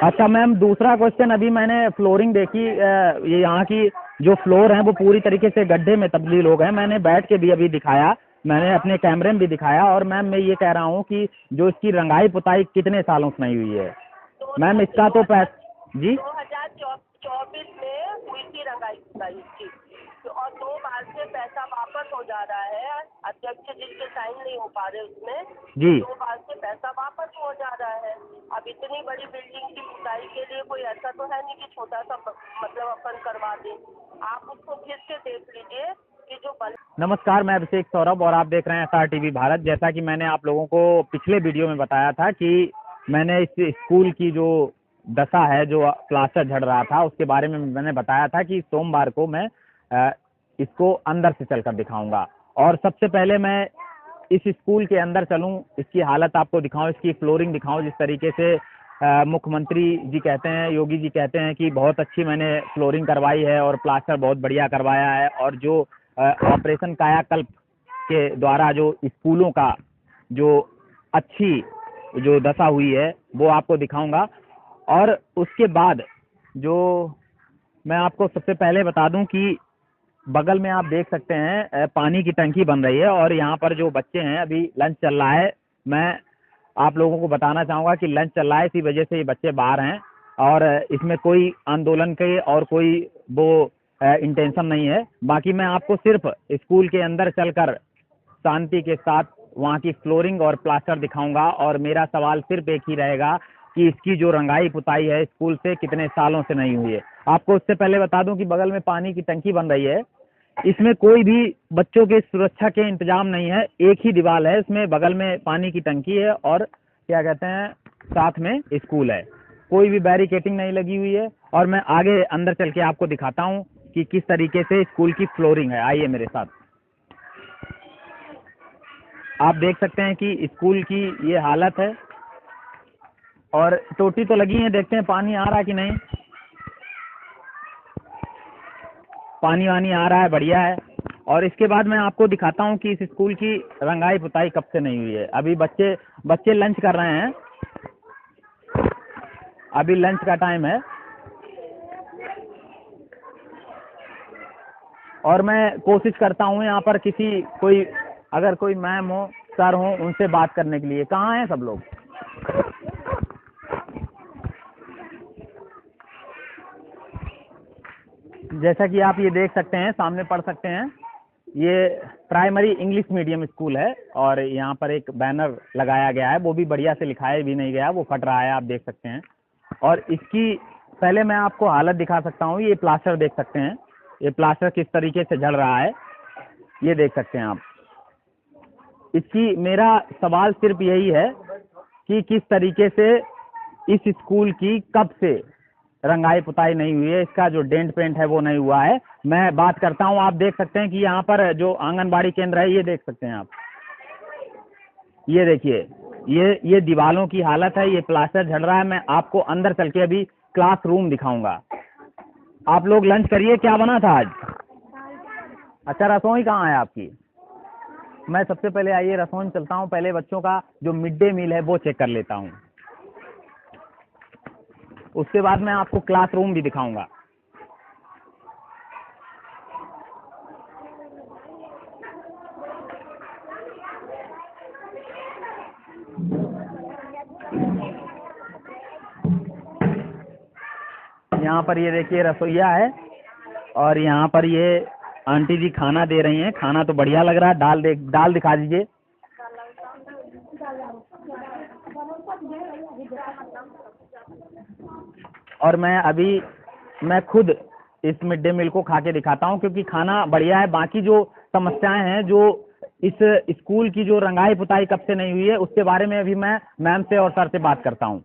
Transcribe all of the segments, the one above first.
अच्छा मैम, दूसरा क्वेश्चन, अभी मैंने फ्लोरिंग देखी, ये यहाँ की जो फ्लोर है वो पूरी तरीके से गड्ढे में तब्दील हो गए। मैंने बैठ के भी अभी दिखाया, मैंने अपने कैमरे में भी दिखाया। और मैम मैं ये कह रहा हूँ कि जो इसकी रंगाई पुताई कितने सालों से नहीं हुई है मैम, इसका तो जी 2024 में हुई थी रंगाई पुताई की, और 2 बार से पैसा वापस हो जा रहा है। अध्यक्ष जिनके साइन नहीं हो पा रहे उसमें जी 2 बार से पैसा वापस हो जा रहा है। अब इतनी बड़ी बिल्डिंग की पुताई के लिए कोई ऐसा तो है नहीं कि छोटा सा मतलब अपन करवा दें। आप उसको फिर से देख लीजिए कि जो नमस्कार, मैं अभिषेक सौरभ और आप देख रहे हैं SRTV भारत। जैसा कि मैंने आप लोगों को पिछले वीडियो में बताया था कि मैंने इस स्कूल की जो दशा है, जो प्लास्टर झड़ रहा था, उसके बारे में मैंने बताया था कि सोमवार को मैं इसको अंदर से चलकर दिखाऊंगा। और सबसे पहले मैं इस स्कूल के अंदर चलूं, इसकी हालत आपको दिखाऊं, इसकी फ्लोरिंग दिखाऊं। जिस तरीके से मुख्यमंत्री जी कहते हैं, योगी जी कहते हैं कि बहुत अच्छी मैंने फ्लोरिंग करवाई है और प्लास्टर बहुत बढ़िया करवाया है, और जो ऑपरेशन कायाकल्प के द्वारा जो स्कूलों का जो अच्छी जो दशा हुई है वो आपको दिखाऊंगा। और उसके बाद जो मैं आपको सबसे पहले बता दूं कि बगल में आप देख सकते हैं पानी की टंकी बन रही है, और यहाँ पर जो बच्चे हैं अभी लंच चल रहा है। मैं आप लोगों को बताना चाहूँगा कि लंच चल रहा है, इसी वजह से ये बच्चे बाहर हैं, और इसमें कोई आंदोलन के और कोई वो इंटेंशन नहीं है। बाकी मैं आपको सिर्फ स्कूल के अंदर चलकर शांति के साथ वहाँ की फ्लोरिंग और प्लास्टर दिखाऊंगा। और मेरा सवाल सिर्फ एक ही रहेगा कि इसकी जो रंगाई पुताई है स्कूल से कितने सालों से नहीं हुई है। आपको उससे पहले बता दूं कि बगल में पानी की टंकी बन रही है, इसमें कोई भी बच्चों के सुरक्षा के इंतजाम नहीं है। एक ही दीवार है, इसमें बगल में पानी की टंकी है और क्या कहते हैं साथ में स्कूल है। कोई भी बैरिकेटिंग नहीं लगी हुई है। और मैं आगे अंदर चल के आपको दिखाता हूँ कि किस तरीके से स्कूल की फ्लोरिंग है। आइए मेरे साथ। आप देख सकते हैं कि स्कूल की ये हालत है, और टोटी तो लगी है, देखते हैं पानी आ रहा है कि नहीं। पानी वानी आ रहा है, बढ़िया है। और इसके बाद मैं आपको दिखाता हूँ कि इस स्कूल की रंगाई पुताई कब से नहीं हुई है। अभी बच्चे लंच कर रहे हैं, अभी लंच का टाइम है, और मैं कोशिश करता हूँ यहाँ पर अगर कोई मैम हो, सर हो, उनसे बात करने के लिए। कहाँ हैं सब लोग? जैसा कि आप ये देख सकते हैं, सामने पढ़ सकते हैं, ये प्राइमरी इंग्लिश मीडियम स्कूल है। और यहाँ पर एक बैनर लगाया गया है, वो भी बढ़िया से लिखाया भी नहीं गया, वो फट रहा है, आप देख सकते हैं। और इसकी पहले मैं आपको हालत दिखा सकता हूँ। ये प्लास्टर देख सकते हैं, ये प्लास्टर किस तरीके से झड़ रहा है, ये देख सकते हैं आप। इसकी मेरा सवाल सिर्फ यही है कि किस तरीके से इस स्कूल की कब से रंगाई पुताई नहीं हुई है, इसका जो डेंट पेंट है वो नहीं हुआ है। मैं बात करता हूँ। आप देख सकते हैं कि यहाँ पर जो आंगनबाड़ी केंद्र है, ये देख सकते हैं आप, ये देखिए, ये दीवालों की हालत है, ये प्लास्टर झड़ रहा है। मैं आपको अंदर चल के अभी क्लासरूम दिखाऊंगा। आप लोग लंच करिए। क्या बना था आज? अच्छा, रसोई कहाँ है आपकी? मैं सबसे पहले, आइए रसोई में चलता हूँ, पहले बच्चों का जो मिड डे मील है वो चेक कर लेता हूँ, उसके बाद मैं आपको क्लासरूम भी दिखाऊंगा। यहाँ पर ये देखिए रसोईया है, और यहाँ पर ये आंटी जी खाना दे रही हैं। खाना तो बढ़िया लग रहा है। दाल दिखा दीजिए। और मैं खुद इस मिड डे मील को खा के दिखाता हूँ, क्योंकि खाना बढ़िया है। बाकी जो समस्याएं हैं, जो इस स्कूल की जो रंगाई पुताई कब से नहीं हुई है, उसके बारे में अभी मैं मैम से और सर से बात करता हूँ।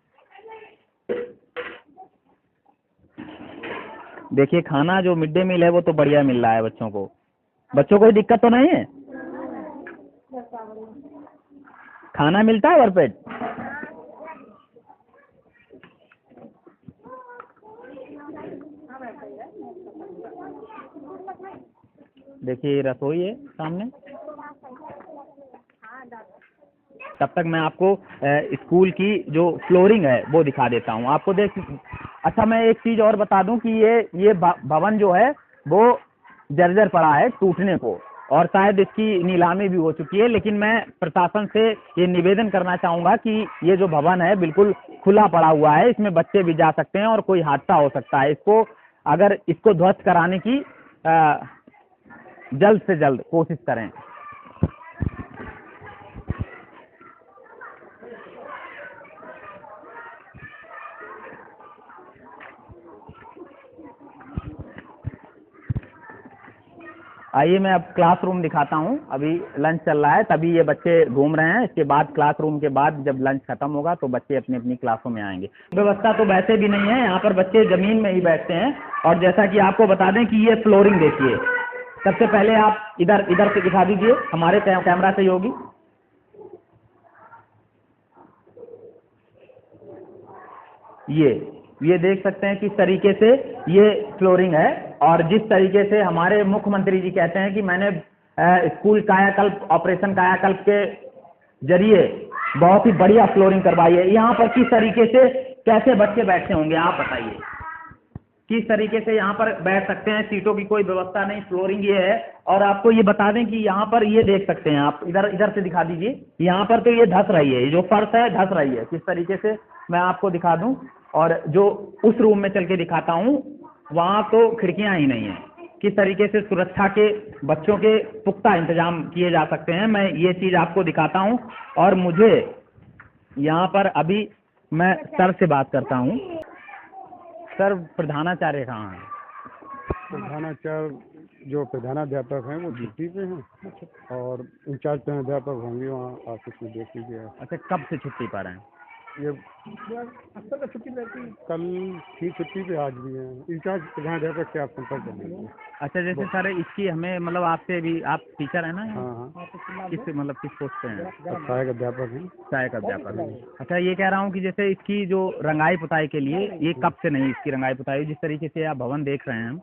देखिए, खाना जो मिड डे मील है वो तो बढ़िया मिल रहा है बच्चों को। बच्चों को कोई दिक्कत तो नहीं है? खाना मिलता है भरपेट? देखिए रसोई है सामने। तब तक मैं आपको स्कूल की जो फ्लोरिंग है वो दिखा देता हूँ आपको। अच्छा, मैं एक चीज़ और बता दूं कि ये भवन जो है वो जर्जर पड़ा है टूटने को, और शायद इसकी नीलामी भी हो चुकी है। लेकिन मैं प्रशासन से ये निवेदन करना चाहूँगा कि ये जो भवन है बिल्कुल खुला पड़ा हुआ है, इसमें बच्चे भी जा सकते हैं और कोई हादसा हो सकता है। इसको ध्वस्त कराने की जल्द से जल्द कोशिश करें। आइए मैं अब क्लासरूम दिखाता हूँ। अभी लंच चल रहा है, तभी ये बच्चे घूम रहे हैं। इसके बाद क्लासरूम के बाद जब लंच खत्म होगा तो बच्चे अपनी अपनी क्लासों में आएंगे। व्यवस्था तो वैसे भी नहीं है, यहाँ पर बच्चे ज़मीन में ही बैठते हैं। और जैसा कि आपको बता दें कि ये फ्लोरिंग देखिए। सबसे पहले आप इधर से दिखा दीजिए, हमारे कैमरा से होगी। ये देख सकते हैं किस तरीके से ये फ्लोरिंग है। और जिस तरीके से हमारे मुख्यमंत्री जी कहते हैं कि मैंने स्कूल कायाकल्प, ऑपरेशन कायाकल्प के जरिए बहुत ही बढ़िया फ्लोरिंग करवाई है। यहाँ पर किस तरीके से कैसे बच्चे बैठते होंगे आप बताइए, किस तरीके से यहाँ पर बैठ सकते हैं। सीटों की कोई व्यवस्था नहीं, फ्लोरिंग ये है। और आपको ये बता दें कि यहाँ पर ये देख सकते हैं आप, इधर से दिखा दीजिए। यहाँ पर तो ये धस रही है, ये जो फर्श है धस रही है। किस तरीके से मैं आपको दिखा दूं। और जो उस रूम में चल के दिखाता हूँ, वहाँ तो खिड़कियाँ ही नहीं है। किस तरीके से सुरक्षा के, बच्चों के पुख्ता इंतजाम किए जा सकते हैं, मैं ये चीज़ आपको दिखाता हूँ। और मुझे यहाँ पर अभी मैं सर से बात करता हूँ। सर, प्रधानाचार्य कहाँ हैं? प्रधानाचार्य जो प्रधानाध्यापक हैं वो छुट्टी पे हैं, और इंचार्ज प्रधानाध्यापक होंगे वहाँ ऑफिस में, देख लीजिए। अच्छा, कब से छुट्टी पर हैं? ये अक्सर का छुट्टी रहती है, कल ही छुट्टी पे, आज भी है। इंचार्ज प्रधानाध्यापक से आप संपर्क कर लीजिए। अच्छा, जैसे सर इसकी हमें मतलब आपसे भी, आप टीचर है ना? हाँ। किस पोस्ट पे हैं? सहायक अध्यापक हैं। सहायक अध्यापक हैं। अच्छा, ये कह रहा हूँ कि जैसे इसकी जो रंगाई पुताई के लिए, ये कब से नहीं इसकी रंगाई पुताई? जिस तरीके से आप भवन देख रहे हैं,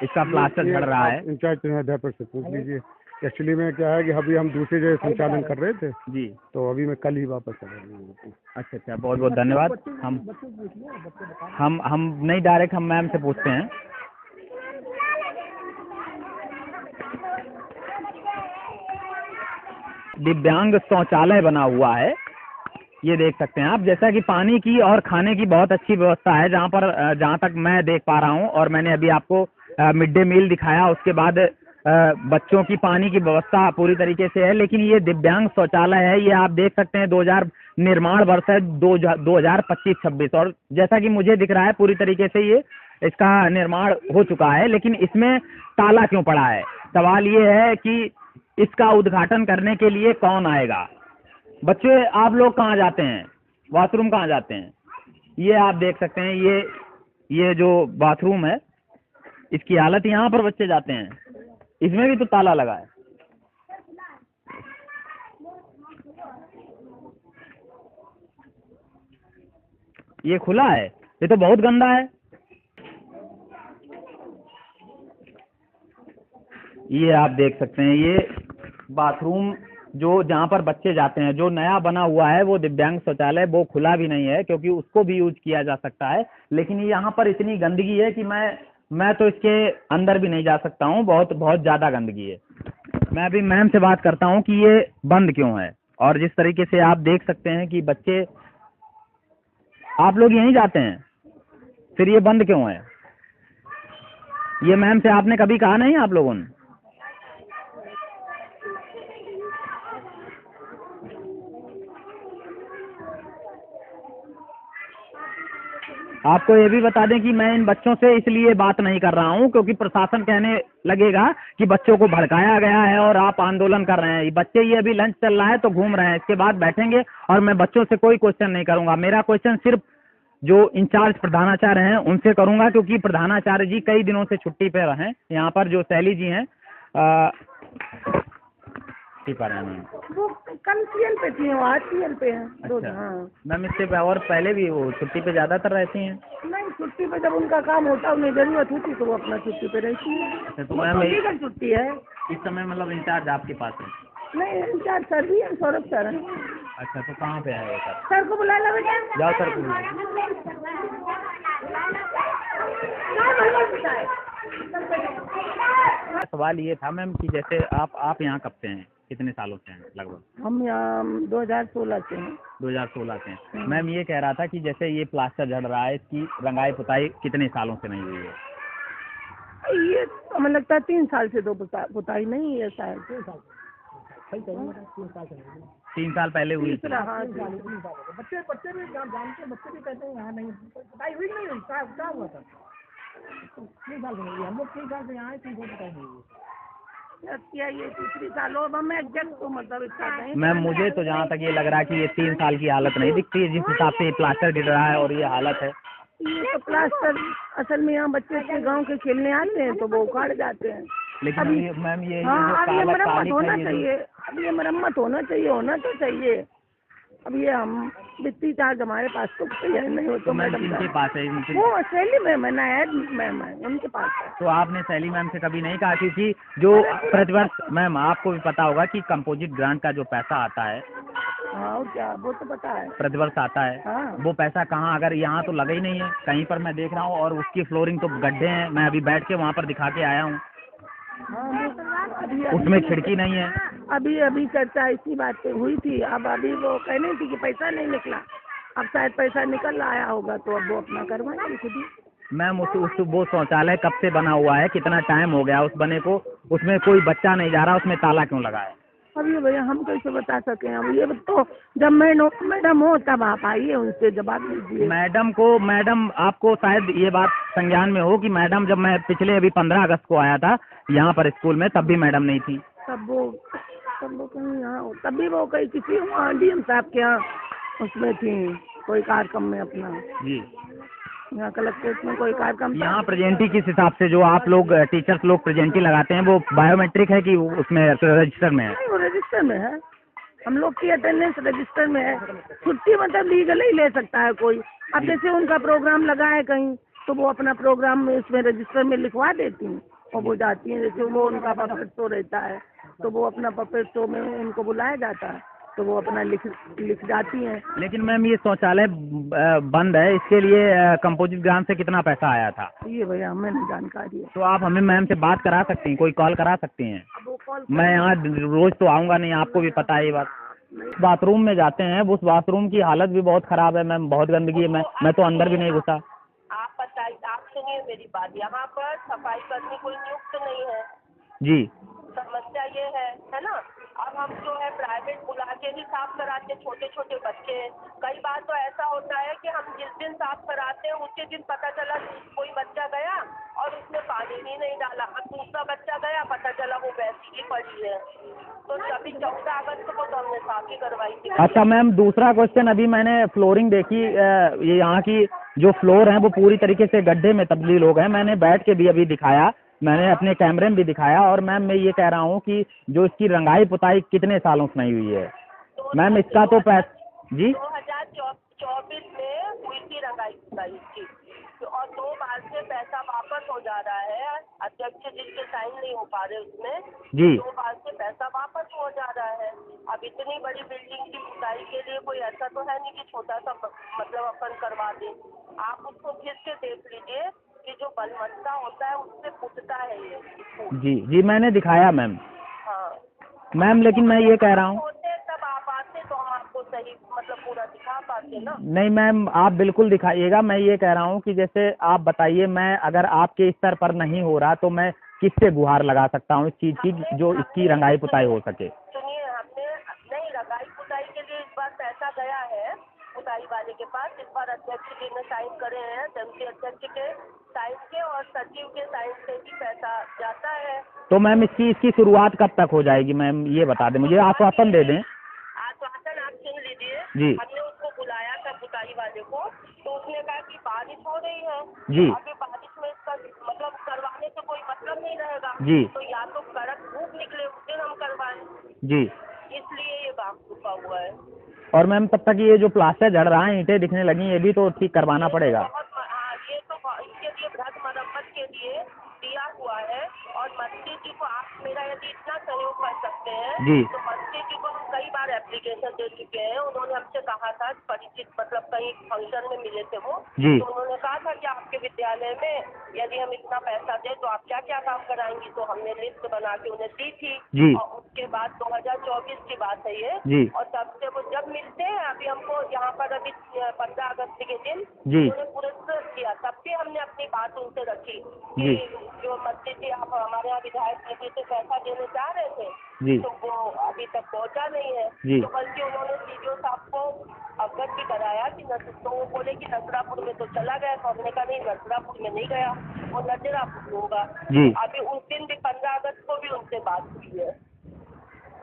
इसका प्लास्टर झड़ रहा है। इंचार्ज प्रधानाध्यापक से पूछ लीजिए। एक्चुअली में क्या है कि अभी हम दूसरे जगह संचालन कर रहे थे जी, तो अभी मैं कल ही वापस आ रहा हूँ। अच्छा, बहुत बहुत धन्यवाद। हम नहीं, डायरेक्ट हम मैम से पूछते हैं। दिव्यांग शौचालय बना हुआ है, ये देख सकते हैं आप। जैसा कि पानी की और खाने की बहुत अच्छी व्यवस्था है जहाँ तक मैं देख पा रहा हूँ। और मैंने अभी आपको मिड डे मील दिखाया, उसके बाद बच्चों की पानी की व्यवस्था पूरी तरीके से है। लेकिन ये दिव्यांग शौचालय है, ये आप देख सकते हैं 2000 निर्माण वर्ष है 2025-26। और जैसा कि मुझे दिख रहा है पूरी तरीके से ये इसका निर्माण हो चुका है। लेकिन इसमें ताला क्यों पड़ा है? सवाल ये है कि इसका उद्घाटन करने के लिए कौन आएगा? बच्चे, आप लोग कहाँ जाते हैं? बाथरूम कहाँ जाते हैं? ये आप देख सकते हैं, ये जो बाथरूम है इसकी हालत, यहाँ पर बच्चे जाते हैं, इसमें भी तो ताला लगा है। ये खुला है, ये तो बहुत गंदा है। ये आप देख सकते हैं, ये बाथरूम जहाँ पर बच्चे जाते हैं, जो नया बना हुआ है वो दिव्यांग शौचालय, वो खुला भी नहीं है क्योंकि उसको भी यूज किया जा सकता है। लेकिन यहाँ पर इतनी गंदगी है कि मैं तो इसके अंदर भी नहीं जा सकता हूँ, बहुत बहुत ज़्यादा गंदगी है। मैं अभी मैम से बात करता हूँ कि ये बंद क्यों है। और जिस तरीके से आप देख सकते हैं कि बच्चे, आप लोग यहीं जाते हैं, फिर ये बंद क्यों है? ये मैम से आपने कभी कहा नहीं आप लोगों ने? आपको ये भी बता दें कि मैं इन बच्चों से इसलिए बात नहीं कर रहा हूं क्योंकि प्रशासन कहने लगेगा कि बच्चों को भड़काया गया है और आप आंदोलन कर रहे हैं। ये बच्चे, ये अभी लंच चल रहा है तो घूम रहे हैं, इसके बाद बैठेंगे और मैं बच्चों से कोई क्वेश्चन नहीं करूंगा। मेरा क्वेश्चन सिर्फ जो इंचार्ज प्रधानाचार्य हैं उनसे करूंगा, क्योंकि प्रधानाचार्य जी कई दिनों से छुट्टी पे रहे। यहाँ पर जो शैली जी हैं पर हैं, वो कल सीएल पे थी, वो आज सीएल पे है। अच्छा। हाँ मैम, इससे और पहले भी वो छुट्टी पे ज़्यादातर रहती हैं? नहीं, छुट्टी पे जब उनका काम होता, उन्हें जरूरत होती तो वो अपना छुट्टी पे रहती है। अच्छा, तो मैम लीगल छुट्टी है इस समय मतलब इंचार्ज आपके पास है? नहीं इंचार्ज सर भी है, सौरभ सर है। अच्छा, तो कहाँ पे है वो सर? सर को बुला लो बेटा। जाओ सर को बुलाओ। सवाल ये था मैम कि जैसे आप यहाँ कब से हैं, कितने सालों से हैं लगभग? हम यहाँ 2016 से हैं। 2016 से हैं। मैम ये कह रहा था कि जैसे ये प्लास्टर झड़ रहा है, इसकी रंगाई पुताई कितने सालों से नहीं हुई है? ये हमें लगता है 3 साल से तो पुताई नहीं है शायद। 3 साल पहले हुई थी। तीसरा, हाँ जी। बच्चे बच्चे भी जानते हैं, बच्चे भी कहते हैं यहाँ नहीं पढ़ाई हुई, नहीं हुई, क्या हुआ था? 3 साल से नहीं हुई, हम लोग 3 साल से यहाँ आए, 3 साल पढ़ाई नहीं हुई। क्या ये तीसरी साल हो, मैं एग्जैक्ट तो मतलब इतना नहीं। मैम मुझे तो जहाँ तक ये लग रहा है कि ये 3 साल की हालत नहीं दिखती है, जिस हिसाब से ये प्लास्टर गिर रहा है और ये हालत है। ये तो प्लास्टर असल में यहाँ बच्चे के गांव के खेलने आते हैं तो वो उखाड़ जाते हैं। लेकिन अभी ये मैम ये हाँ, जो अब ये काला मरम्मत कालिक होना है, ये चाहिए। अब ये मरम्मत होना तो चाहिए। अब ये हम वित्तीय चार्ज हमारे पास तो तैयार नहीं हो तो मैम इनके पास है, वो सैली मैम है, नायब मैम है, उनके पास है। तो आपने सैली मैम से कभी नहीं कहा? क्योंकि जो प्रतिवर्ष मैम आपको भी पता होगा कि कंपोजिट ग्रांट का जो पैसा आता है, हाँ और क्या, वो तो पता है। प्रतिवर्ष आता है, हाँ। वो पैसा कहाँ, अगर यहाँ तो लगा ही नहीं है कहीं पर, मैं देख रहा हूँ, और उसकी फ्लोरिंग तो गड्ढे हैं, मैं अभी बैठ के वहाँ पर दिखा के आया हूँ, हाँ, अभी उसमें खिड़की नहीं है। अभी चर्चा इसी बात पे हुई थी। अब अभी वो कह रही थी कि पैसा नहीं निकला, अब शायद पैसा निकल आया होगा तो अब वो अपना करवाएंगे खुद ही। मैम वो शौचालय कब से बना हुआ है, कितना टाइम हो गया उस बने को, उसमें कोई बच्चा नहीं जा रहा, उसमें ताला क्यों लगा है? अब ये भैया हम कैसे बता सकें? अब ये तो जब मैडम हो तब आप आइए, उनसे जवाब दीजिए। मैडम आपको शायद ये बात संज्ञान में हो कि मैडम जब मैं पिछले अभी 15 अगस्त को आया था यहाँ पर स्कूल में, तब भी मैडम नहीं थी। तब वो कहीं यहाँ, तब भी वो कहीं किसी वहाँ डीएम साहब के यहाँ उसमें थी, कोई कार्यक्रम में अपना। जी, यहाँ कलेक्ट्रेट में कोई कार्यक्रम था। यहाँ प्रेजेंटी किस हिसाब से जो आप लोग टीचर्स लोग प्रेजेंटी लगाते हैं, वो बायोमेट्रिक है कि उसमें रजिस्टर में है? नहीं, वो रजिस्टर में है, हम लोग की अटेंडेंस रजिस्टर में है। छुट्टी मतलब लीगल ही ले सकता है कोई। अब जैसे उनका प्रोग्राम लगा है कहीं तो वो अपना प्रोग्राम में इसमें रजिस्टर में लिखवा देती हैं और वो जाती हैं। जैसे वो उनका पपेट शो रहता है तो वो अपना पपेट शो में उनको बुलाया जाता है तो वो अपना लिख जाती हैं। लेकिन मैम ये शौचालय बंद है, इसके लिए कंपोजिट ग्रांट से कितना पैसा आया था? ये भैया हमें नहीं जानकारी है। तो आप हमें मैम से बात करा सकती हैं, कोई कॉल करा सकती हैं? मैं यहाँ रोज तो आऊँगा नहीं, आपको भी पता है ये बात। बाथरूम में जाते हैं, उस बाथरूम की हालत भी बहुत खराब है मैम, बहुत गंदगी है। मैं तो अंदर भी नहीं घुसा। आप बताइए, आप सुनिए मेरी बात, यहाँ पर सफाई कर्मी कोई नियुक्त नहीं है जी, समस्या ये है ना। अब हम जो है प्राइवेट बुला के ही साफ कराते, छोटे छोटे बच्चे। कई बार तो ऐसा होता है कि हम जिस दिन साफ कराते हैं उसी दिन पता चला कोई बच्चा गया और उसने पानी ही नहीं डाला, अब दूसरा बच्चा गया, पता चला वो वैसी ही पड़ी है। तो तभी 14 अगस्त को तो हमने साफ ही करवाई थी। अच्छा मैम, दूसरा क्वेश्चन, अभी मैंने फ्लोरिंग देखी, ये यहाँ की जो फ्लोर है वो पूरी तरीके से गड्ढे में तब्दील हो गए। मैंने बैठ के भी अभी दिखाया, मैंने अपने कैमरे में भी दिखाया, और मैम मैं ये कह रहा हूँ कि जो इसकी रंगाई पुताई कितने सालों से नहीं हुई है मैम, इसका तो जी 2024 में हुई थी रंगाई पुताई की, और 2 बार से पैसा वापस हो जा रहा है। अध्यक्ष जी के साइन नहीं हो पा रहे उसमें जी, 2 बार से पैसा वापस हो जा रहा है। अब इतनी बड़ी बिल्डिंग की पुताई के लिए कोई ऐसा तो है नहीं कि छोटा सा मतलब अपन करवा दें। आप उसको खींच के देख लीजिए कि जो बलवत्ता होता है उससे पुटता है ये। जी मैंने दिखाया मैम। हाँ मैम लेकिन मैं ये कह रहा हूँ, होते तब आप आते तो हम आपको सही मतलब पूरा दिखा पाते ना। नहीं मैम आप बिल्कुल दिखाइएगा। मैं ये कह रहा हूँ कि जैसे आप बताइए, मैं अगर आपके स्तर पर नहीं हो रहा तो मैं किससे गुहार लगा सकता हूँ इस चीज़ की, जो इसकी रंगाई पुताई हो सके? सुनिए, हमने नहीं रंगाई पुताई के लिए इस बार पैसा गया है पुताई वाले के पास। इस बार अध्यक्ष जी ने साइन करे हैं, समिति अध्यक्ष के साइन के और सचिव के साइन से भी पैसा जाता है। तो मैम इसकी शुरुआत कब तक हो जाएगी मैम, ये बता दें मुझे, आश्वासन दे दें। आश्वासन आप सुन लीजिए जी। हमने उसको बुलाया था पुताई वाले को, तो उसने कहा कि बारिश हो रही है जी। अभी बारिश में इसका मतलब करवाने से कोई मतलब नहीं रहेगा जी। तो या तो कड़क धूप निकले उस दिन हम करवाएं, जी, इसलिए ये काम रुका हुआ है। और मैम तब तक ये जो प्लास्टर झड़ रहा है, ईंटें दिखने लगी, ये भी तो ठीक करवाना पड़ेगा। हाँ, ये तो इसके लिए बृहद मरम्मत के लिए दिया हुआ है, और मंत्री जी को आप मेरा यदि इतना सहयोग कर सकते हैं जी। तो एप्लीकेशन दे चुके हैं। उन्होंने हमसे कहा था, परिचित मतलब कहीं फंक्शन में मिले थे वो, जी। तो उन्होंने कहा था कि आपके विद्यालय में यदि हम इतना पैसा दें तो आप क्या क्या काम कराएंगी। तो हमने लिस्ट बना के उन्हें दी थी जी। और उसके बाद 2024 की बात है ये जी। और तब से वो जब मिलते हैं, अभी हमको यहाँ पर अभी 15 अगस्त के दिन जी। उन्होंने पुरस्कृत किया, तब भी हमने अपनी बात उनसे रखी जी। कि जो मंत्री जी आप हमारे यहाँ विधायक निधि से पैसा देने जा रहे थे जी। तो वो अभी तक पहुंचा नहीं है। जी। तो बल्कि उन्होंने सीडीओ साहब को अवगत भी कराया कि तो वो बोले कि नसरापुर में तो चला गया। तो हमने कहा नहीं, नसरापुर में नहीं गया, वो नजरापुर होगा। जी। अभी उस दिन भी 15 अगस्त को भी उनसे बात हुई है।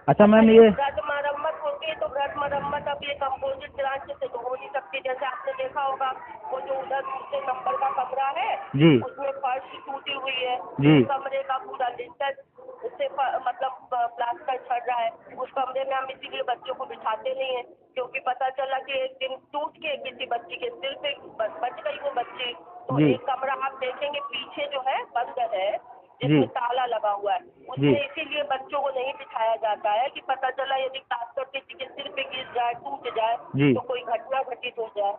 अच्छा मैम, ये घर मरम्मत होगी तो घर मरम्मत अब ये कंपोजिट ब्रांच से तो हो नहीं सकती। जैसे आपने देखा होगा वो जो उधर दूसरे नंबर का कमरा है जी। उसमें फर्श टूटी हुई है, जी। उस कमरे का पूरा लिंटर उससे मतलब प्लास्टर छड़ रहा है। उस कमरे में हम इसीलिए बच्चों को बिठाते नहीं है, क्योंकि पता चला कि एक दिन टूट के किसी बच्ची के सिर पे बच गई वो बच्ची। तो जी। एक कमरा आप देखेंगे पीछे जो है बंद है, जी। जिसमें ताला लगा हुआ है, उसमें जी। इसीलिए बच्चों को नहीं बिठाया जाता है कि पता चला यदि प्लास्टर किसी के सिर पे गिर जाए, टूट जाए जी। तो कोई घटना घटित हो जाए।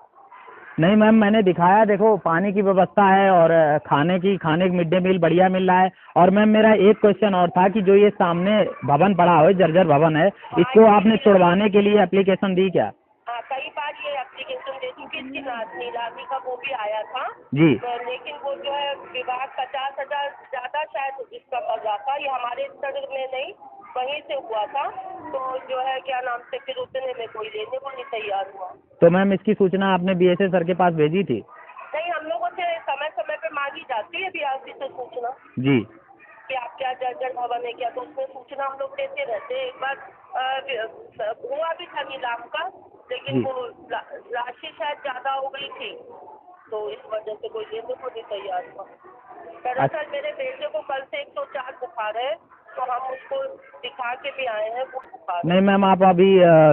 नहीं मैम, मैंने दिखाया, देखो पानी की व्यवस्था है और खाने की मिड डे मील बढ़िया मिल रहा है। और मैम मेरा एक क्वेश्चन और था कि जो ये सामने भवन पड़ा है, जर्जर भवन है, इसको आपने छुड़वाने के लिए एप्लीकेशन दी क्या? हाँ, कई बार ये एप्लीकेशन दे चुकी, इसकी नीलामी का वो भी आया था जी। लेकिन वो जो है विभाग 50,000 ज्यादा शायद इसका कर रहा था। ये हमारे स्तर में नहीं, वहीं से हुआ था। तो जो है क्या नाम से फिर उतने में कोई लेने को नहीं तैयार हुआ। तो मैम इसकी सूचना आपने बीएसए सर के पास भेजी थी? नहीं, हम लोगों से समय समय पे मांगी जाती है बीआरसी से सूचना जी। कि आप क्या जर्जर भवन है क्या, तो उसमें सूचना हम लोग देते रहते हैं। एक बार हुआ भी था नीलाम का, लेकिन वो राशि शायद ज्यादा हो गई थी तो इस वजह से कोई लेने को नहीं तैयार हुआ। दरअसल मेरे बेटे को कल से 104 बुखार है, तो हम उसको दिखा के भी आए हैं वो बुखार। नहीं मैम, आप अभी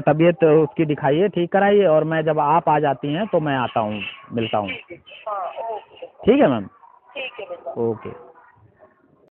तबीयत उसकी दिखाइए, ठीक कराइए, और मैं जब आप आ जाती हैं तो मैं आता हूँ, मिलता हूँ। हाँ, ओके, ठीक है मैम। ठीक है बेटा। ओके।